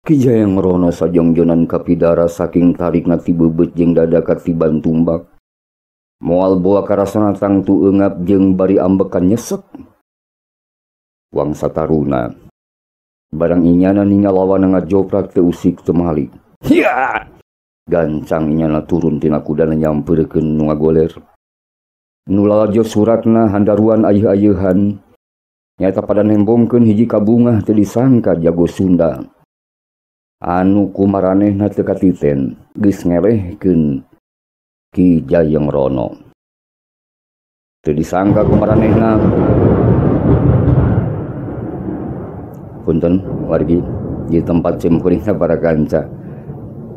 Ki Jayang Rono sajongjonan kapidara saking tarikna ti bebeut jeung dada katiban tumbak. Moal boa karasana tangtu eungap jeung bari ambekan nyesek. Wangsa Taruna barang inyana ningal lawan ngajoprak teu usik teu malik. Hiya! Gancang inyana turun tina kudana nyampeurkeun nu ngagoler. Nu lalajo suratna handaruan ayeuh-ayeuhan. Nyata pada nembongkeun hiji kabungah teu disangka jago Sunda. Anu kumaranehna teu katiten geus ngelehkeun Ki Jayang Rono. Teu disangka kumaranehna. Punten wargi di tempat cemkuringna para kanca.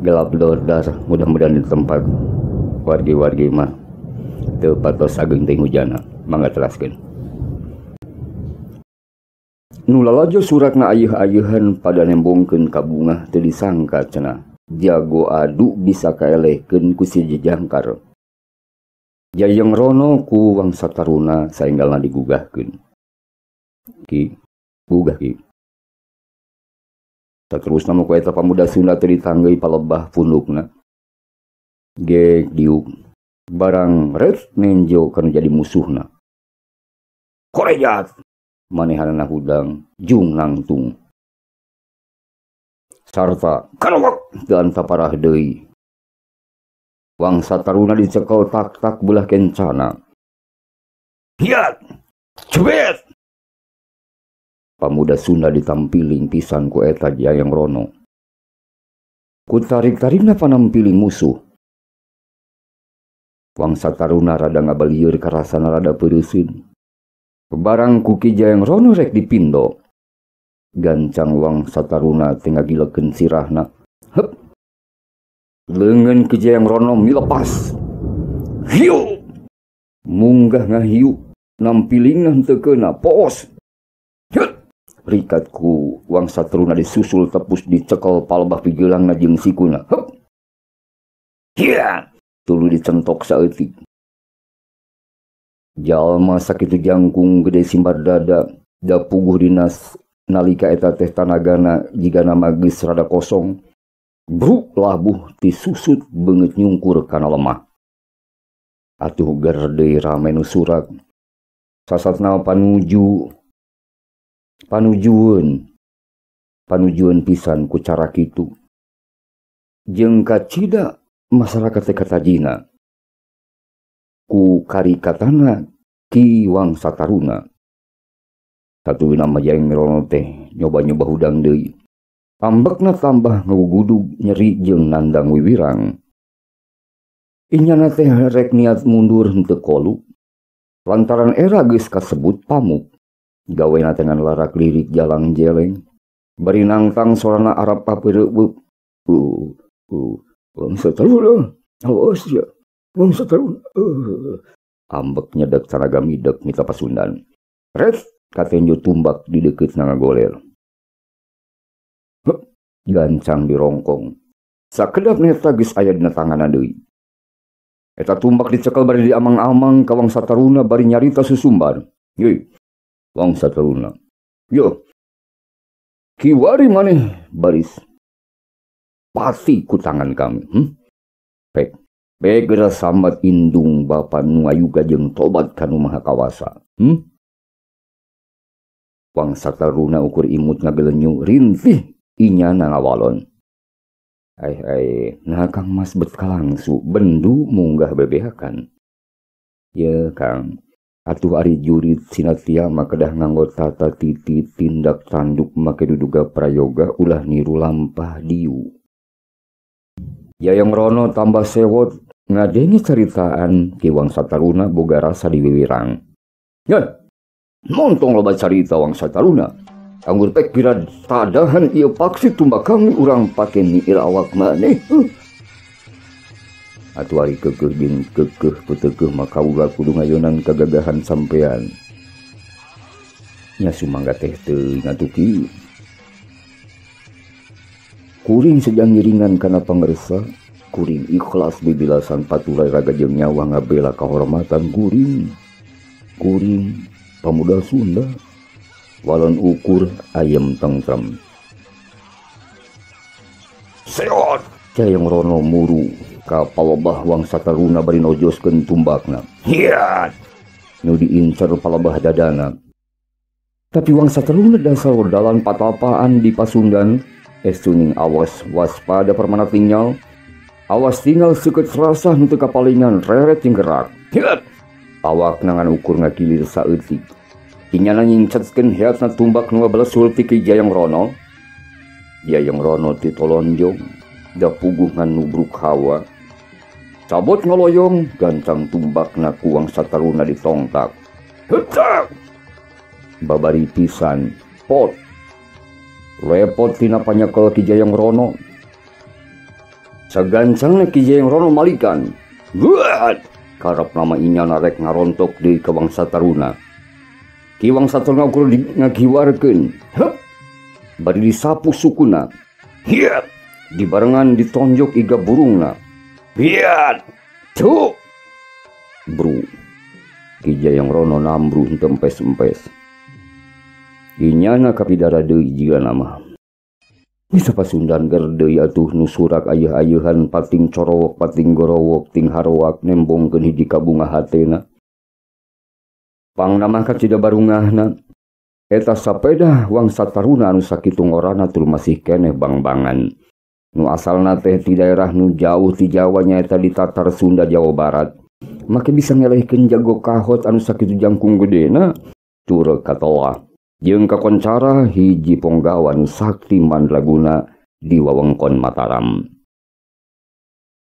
Gelap dordar mudah-mudahan di tempat wargi-wargi mah teu patos ageng teh hujana. Mangga teraskeun. Nu lalajo suratna ayeuh-ayeuhan pada nembongkeun kabungah teu disangka cenah. Jago adu bisa kaelehkeun ku si jejangkar. Jayang Rono ku Wangsa Taruna saenggalna digugahkeun. Ki, gugah Ki. Saterusna mah ku eta pamuda Sunda teu ditanggeui palebah pundukna. Gek diuk barang ret nenjo kana jadi musuhna. Korejat! Manehanana hudang jung nangtung. Sarta kanowak teu anta parah deui. Wangsa Taruna dicekel tak-tak belah kencana. Hiat! Cebet! Pamuda Sunda ditampiling pisan ku eta Jayang Rono. Ku tarik-tarikna panampiling musuh. Wangsa Taruna rada ngabalieur karasana rada peureuseun. Barang ku Ki Jayang Rono rek dipindo. Gancang Wangsa Taruna teu ngagilekeun sirahna. Hep. Leungeun Ki Jayang Rono milepas. Hiu. Munggah ngahiu. Nampilingna henteu keuna poos. Hep. Rikat ku Wangsa Taruna disusul tepus dicekel palebah pigeulangna jeung sikuna. Hep. Hiya. Tuluy dicentok saeutik. Jalma sakitu jangkung gede simbar dada, da puguh dinas nalika eta teh tanagana jigana magis rada kosong, bruk labuh disusut beungeut nyungkur kana lemah. Atuh gerde rame nu surak. Sasatna panujueun pisan ku cara kitu. Jeung kacida masyarakat teh katajina. Ku karikatana Ki Wangsa Taruna. Satu nama Jayang Rono teh nyoba-nyoba hudang deui. Ambekna tambah ngagugudug nyeri jeung nandang wiwirang. Inyana teh rek niat mundur henteu kolu. Lantaran era geus kasebut pamuk. Gawena dengan larak lirik jalang jeleng. Bari nangtang sorana Arab papeureup. Wangsa Taruna. Awas ya. Wangsa Taruna. Ambek nyedek saragam idek mita Pasundan. Res katenjo tumbak di deukeut ngagoler. Gancang dirongkong. Sakedap neta geus aya dina tanganna deui. Eta tumbak dicekel bari di amang-amang ka Wangsa Taruna bari nyarita susumbar. Ye, Wangsa Taruna. Yo. Kiwari maneh baris. Pati ku tangan kami. Pek geura sambat indung Bapa nu ayuga jeung tobat kanu maha kawasa. Wangsa Taruna ukur imut ngagelenyu rintih inyana ngawalon. Nah Kang Mas bet kalangsu bendu munggah bebehakan. Ya Kang, atuh ari jurit sinatia mah kedah nganggo tata titi tindak tanduk make duduga prayoga ulah niru lampah diu. Jayang Rono tambah sewot ngadengi caritaan Ki Wangsa Taruna boga rasa diwiwirang. Ya, montong loba carita Wangsa Taruna. Anggur pek kira tadahan ieu paksi tumbak kami urang pake niir awak maneh. Atuh ari keukeuh jeung keukeuh puteukeuh maka ulah kudu ngayonan kagagahan sampean. Nya sumangga teh teuing atuh Ki. Kuring sedang ngiringan kana pangersa. Kuring ikhlas bibilasan paturai raga jeung nyawa ngabela kahormatan kuring. Kuring pamuda Sunda. Walon ukur ayem tentrem. Seot Jayang Rono muru ka palebah Wangsa Taruna bari nojoskeun tumbakna. Hiat nu diincer palebah dadana. Tapi Wangsa Taruna dasar dalan patapaan di Pasundan. Estuning awas waspada permana tinggal. Awas tinggal seukeut serasa henteu kapalingan reret jeung gerak. Hiat awak nangan ukur ngakilir saeutik. Inyana nyingcetskeun heatna tumbak nu ngabelesul ti Ki Jayang Rono. Jayang Rono ti tolonjong da puguh ngan nubruk hawa. Cabot ngaloyong gancang tumbakna ku Wangsa Taruna ditongtak. Hetak babari pisan pot lepot tina panyekel Ki Jayang Rono. Sagancangna Ki Jayang Rono malikan. Buat karep nama inyana rek ngarontok deui ka Wangsa Taruna. Ki Wangsa Taruna ukur ngagiwarkeun. Bari disapu sukuna. Hiat dibarengan ditonjok iga burungna. Hiat cuk bru. Ki Jayang Rono nambru tempes-empes. Inyana kapidara deui jiga nama. Bisa Pasundan gerdei atuh nu surak ayeuh-ayeuhan pating corowok pating gorowok ting harowak nembongkeun hiji kabunga hatena. Pangnama kacida barungahna. Eta sapeda Wangsa Taruna anu sakitu ngorana tul masih keneh bang-bangan. Nu asalna teh ti daerah nu jauh ti Jawa nyaeta di Tatar Sunda Jawa Barat. Make bisa ngelehkeun jago kahot anu sakitu jangkung gedena cureg katoa. Jeung kakoncara hiji ponggawan sakti mandraguna di wewengkon Mataram.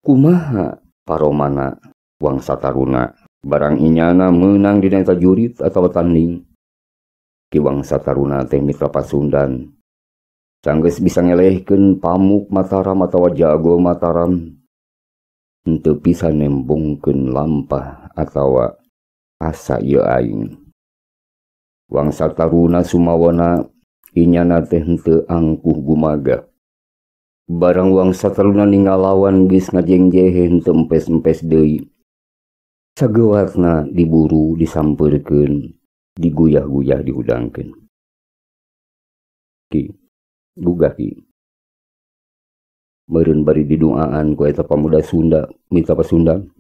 Kumaha paromana Wangsa Taruna barang inyana meunang dina eta jurit atawa tanding. Ki Wangsa Taruna teh mitra Pasundan. Sanggeus bisa ngelehkeun pamuk Mataram atawa jago Mataram. Henteu bisa nembongkeun lampah atawa asa ieu aing. Wangsa Taruna sumawana inyana teh henteu angkuh gumaga. Barang Wangsa Taruna ninggalawan geus ngajengjehe henteu empes-empes deui. Sageuwatna diburu disampeurkeun, diguyah-guyah dihudangkeun. Ki, gugah Ki. Meureun bari didoaan ku eta pamuda Sunda, minta pasundan.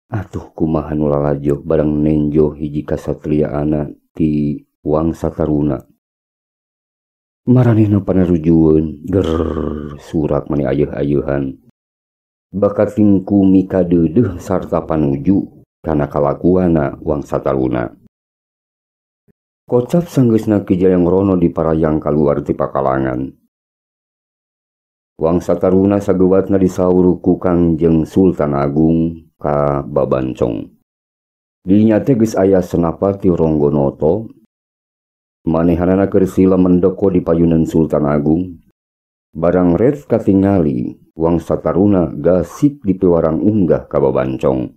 Atuh kumaha nu lalajo barang nenjo hiji kasatriaana ti Wangsa Taruna. Maranehna panarujueun surak mani ayeuh-ayeuhan. Bakat tingku mika deudeuh sarta panuju kana kalakuana Wangsa Taruna. Kocap sanggeusna Ki Jayang Rono diparayang kaluar ti pakalangan. Wangsa Taruna sageuwatna disaur ku Kangjeng Sultan Agung ka Babancong. Dinya teh geus aya Senapati Ronggonoto. Manehanana keur sila mendoko di payunan Sultan Agung. Barang red katingali Wangsa Taruna gasik di pewarang unggah ka Babancong.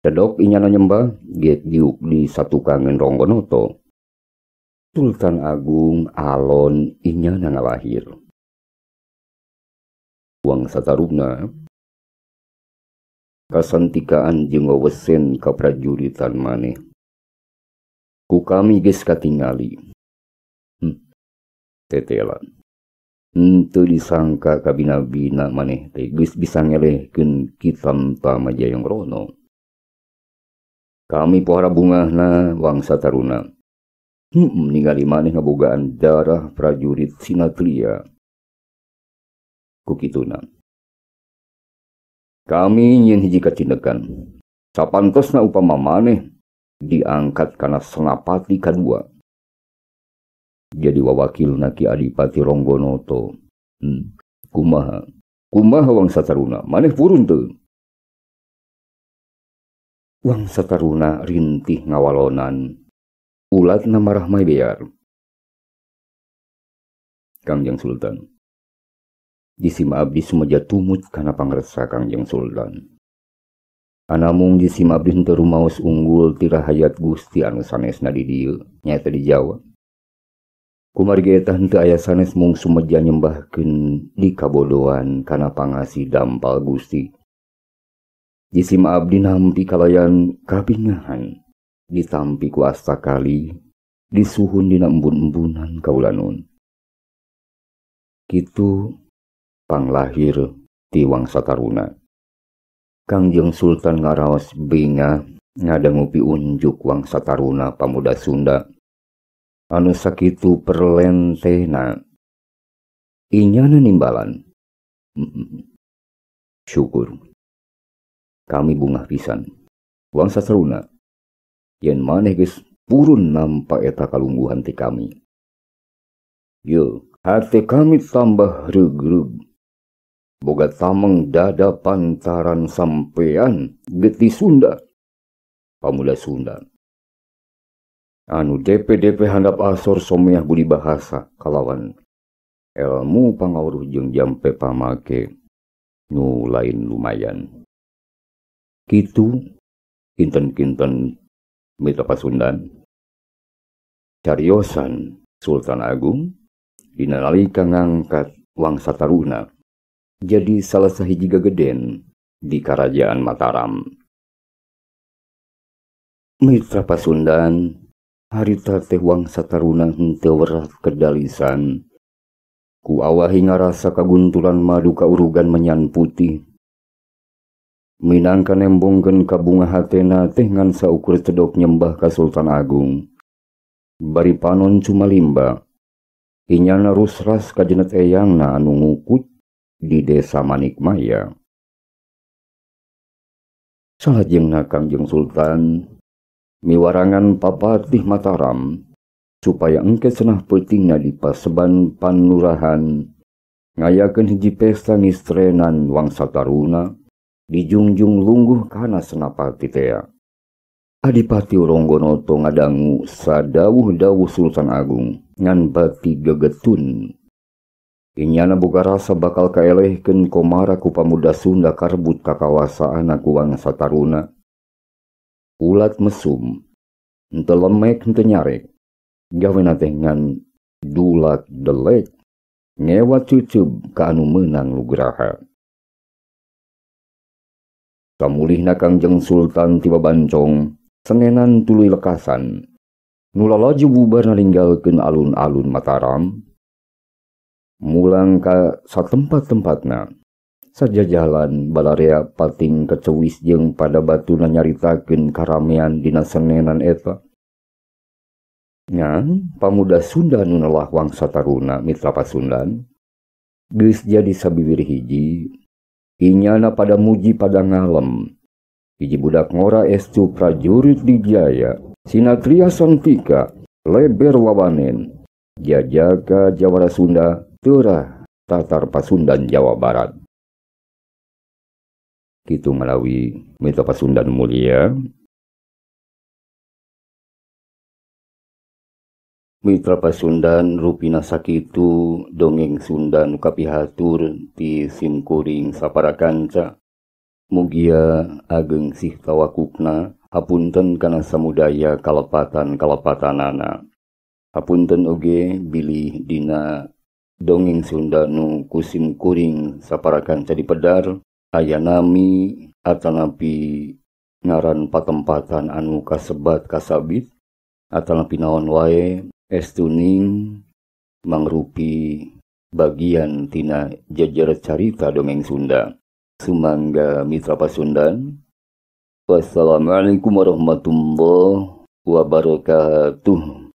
Cedok inyana nyembah get diuk di satukangeun Ronggonoto. Sultan Agung alon inyana ngalahir. Wangsa Taruna kasantikaan jeung wewesen kaprajuritan maneh. Ku kami geus katingali. Tetelan. Henteu disangka kabina-bina maneh teh geus bisa ngelehkeun Kitampa Majayang Rono. Kami pohara bungahna Wangsa Taruna. Ningali maneh ngabogaan darah prajurit Sinatria. Kukituna. Kami nyen hiji kacindekan. Sapantosna upama maneh diangkat kana Senapati kadua. Jadi wawakilna Ki Adipati Ronggonoto. Kumaha Wangsa Taruna, maneh purun teu? Wangsa Taruna rintih ngawalonan. Ulatna marah may bear. Kangjeng Sultan. Jisim abdi sumeja tumut kana pangresa Kangjeng Sultan. Anamung jisim abdi henteu rumaos unggul ti rahayat Gusti anu sanesna di dieu nyaeta di Jawa. Kumargi eta henteu aya sanes mung sumeja nyembahkeun di kabodohan kana pangasih dampal Gusti. Jisim abdi nampi kalayan kabingahan ditampi ku asta kali disuhun dina embun-embunan kaulanun. Kitu panglahir ti Wangsa Taruna. Kangjeng Sultan ngaraos bingah ngadangupi unjuk Wangsa Taruna pamuda Sunda. Anu sakitu perlentena. Inyana nimbalan. Syukur. Kami bungah pisan. Wangsa Taruna. Yen maneh geus purun nampa eta kalungguhan ti kami. Ye, hati kami tambah regreg. Boga tameng dada pantaran sampean geti Sunda. Pamuda Sunda. Anu DP handap asor someah budi bahasa kalawan ilmu pangawruh jeung jampe pamake nu lain lumayan. Kitu kinten-kinten mita pasundan. Cariosan Sultan Agung dina nalika ngangkat Wangsa Taruna jadi salah sahiji gageden di Karajaan Mataram. Mitra pasundan, harita teh Wangsa Taruna henteu werat kedalisan. Ku awahi ngarasa kaguntulan madu kaurugan menyan putih. Minangka nembongkeun ka bunga hatena teh ngan saukur cedok nyembah ka Sultan Agung. Bari panon cumalimba. Inyana rusras kajenet eyangna anu ngukut di desa Manikmaya. Salajengna Kangjeng Sultan miwarangan papatih Mataram supaya engke cenah peutingna di paseban panurahan ngayakeun hiji pesta ngistrenan Wangsa Taruna dijungjung lungguh kana Senapati tea. Adipati Ronggonoto ngadangu sadawuh-dawuh Sultan Agung ngan bati gegetun. Inyana boga rasa bakal kaelehkeun komara ku pamuda Sunda karbut kakawasaan ku Wangsa Taruna. Ulat mesum, henteu lemek henteu nyarek. Gawena teh ngan dulak delek ngewat cucub ka anu meunang nugraha. Kamulihna Kangjeng Sultan ti Babancong sengenan tuluy lekasan Nulalaju bubar ninggalkeun alun-alun Mataram, mulang ka satempat-tempatna. Sajajalan balarea pating kecewis jeung pada batuna nyaritakeun karamean dina senenan eta. Ngan pamuda Sunda nu neulah wangsa taruna mitra Pasundan geus jadi sabibir hiji, inyana pada muji pada ngalem. Hiji budak ngora estu prajurit dijaya, sinatria santika, leber wawanen, jajaka Jawara Sunda, teurah Tatar Pasundan Jawa Barat. Kitu malawi mitra Pasundan mulia. Mitra Pasundan rupina sakitu dongeng Sunda nu kapihatur ti simkuring saparakanca. Mugia ageng sih tawakukna, hapunten kana samudaya kalepatan-kalepatanana. Hapunten oge bilih dina dongeng Sunda nu kusimkuring saparakanca dipedar, aya nami atanapi ngaran patempatan anu kasebat kasabit, atanapi naon wae estuning mangrupi bagian tina jajar carita dongeng Sunda. Sumangga mitra Pasundan. Wassalamualaikum warahmatullahi wabarakatuh.